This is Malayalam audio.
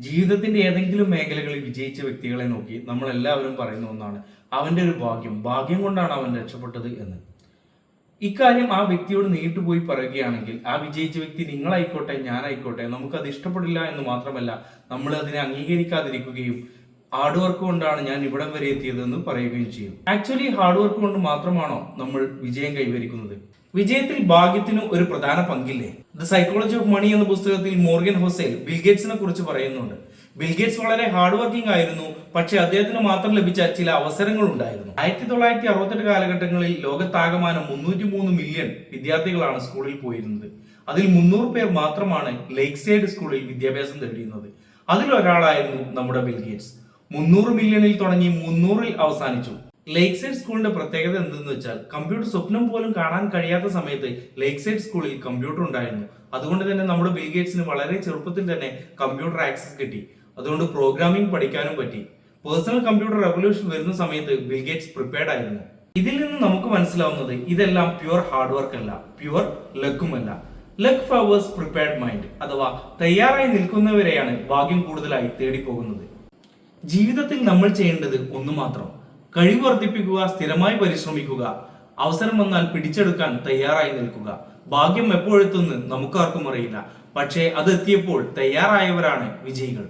ജീവിതത്തിന്റെ ഏതെങ്കിലും മേഖലകളിൽ വിജയിച്ച വ്യക്തികളെ നോക്കി നമ്മൾ എല്ലാവരും പറയുന്ന ഒന്നാണ് അവന്റെ ഒരു ഭാഗ്യം കൊണ്ടാണ് അവൻ രക്ഷപ്പെട്ടത് എന്ന്. ഇക്കാര്യം ആ വ്യക്തിയോട് നേരിട്ട് പോയി പറയുകയാണെങ്കിൽ ആ വിജയിച്ച വ്യക്തി നിങ്ങളായിക്കോട്ടെ ഞാനായിക്കോട്ടെ നമുക്കത് ഇഷ്ടപ്പെടില്ല എന്ന് മാത്രമല്ല നമ്മൾ അതിനെ അംഗീകരിക്കാതിരിക്കുകയും ഹാർഡ് വർക്ക് കൊണ്ടാണ് ഞാൻ ഇവിടം വരെ എത്തിയതെന്ന് പറയുകയും ചെയ്യും. ആക്ച്വലി ഹാർഡ് വർക്ക് കൊണ്ട് മാത്രമാണോ നമ്മൾ വിജയം കൈവരിക്കുന്നത്? വിജയത്തിൽ ഭാഗ്യത്തിനും ഒരു പ്രധാന പങ്കില്ലേ? ദ സൈക്കോളജി ഓഫ് മണി എന്ന പുസ്തകത്തിൽ മോർഗൻ ഹോസേൽ ബിൽഗേറ്റ്സിനെ കുറിച്ച് പറയുന്നുണ്ട്. ബിൽഗേറ്റ്സ് വളരെ ഹാർഡ് വർക്കിംഗ് ആയിരുന്നു, പക്ഷെ അദ്ദേഹത്തിന് മാത്രം ലഭിച്ച ചില അവസരങ്ങൾ ഉണ്ടായിരുന്നു. 1968 കാലഘട്ടങ്ങളിൽ ലോകത്താകമാനം 303 മില്യൺ വിദ്യാർത്ഥികളാണ് സ്കൂളിൽ പോയിരുന്നത്. അതിൽ 300 പേർ മാത്രമാണ് ലേക്ക് സൈഡ് സ്കൂളിൽ വിദ്യാഭ്യാസം നേടിയിരുന്നത്. അതിലൊരാളായിരുന്നു നമ്മുടെ ബിൽഗേറ്റ്സ്. 300 മില്യണിൽ തുടങ്ങി 300-ൽ അവസാനിച്ചു. ലേക്ക് സൈഡ് സ്കൂളിന്റെ പ്രത്യേകത എന്തെന്ന് വെച്ചാൽ കമ്പ്യൂട്ടർ സ്വപ്നം പോലും കാണാൻ കഴിയാത്ത സമയത്ത് ലേക്ക് സൈഡ് സ്കൂളിൽ കമ്പ്യൂട്ടർ ഉണ്ടായിരുന്നു. അതുകൊണ്ട് തന്നെ നമ്മുടെ ബിൽഗേറ്റ്സിന് വളരെ ചെറുപ്പത്തിൽ തന്നെ കമ്പ്യൂട്ടർ ആക്സസ് കിട്ടി. അതുകൊണ്ട് പ്രോഗ്രാമിംഗ് പഠിക്കാനും പറ്റി. പേഴ്സണൽ കമ്പ്യൂട്ടർ റെവല്യൂഷൻ വരുന്ന സമയത്ത് ബിൽഗേറ്റ്സ് പ്രിപ്പയർഡ് ആയിരുന്നു. ഇതിൽ നിന്ന് നമുക്ക് മനസ്സിലാവുന്നത് ഇതെല്ലാം പ്യുവർ ഹാർഡ് വർക്ക് അല്ല, പ്യുവർ ലക്കുമല്ല. ലക്ക് ഫേവേഴ്സ് പ്രിപ്പയർഡ് മൈൻഡ്, അഥവാ തയ്യാറായി നിൽക്കുന്നവരെയാണ് ഭാഗ്യം കൂടുതലായി തേടിപ്പോകുന്നത്. ജീവിതത്തിൽ നമ്മൾ ചെയ്യേണ്ടത് ഒന്നു മാത്രം: കഴിവ് വർദ്ധിപ്പിക്കുക, സ്ഥിരമായി പരിശ്രമിക്കുക, അവസരം വന്നാൽ പിടിച്ചെടുക്കാൻ തയ്യാറായി നിൽക്കുക. ഭാഗ്യം എപ്പോഴെത്തുമെന്ന് നമുക്കാർക്കും അറിയില്ല, പക്ഷേ അത് എത്തിയപ്പോൾ തയ്യാറായവരാണ് വിജയികൾ.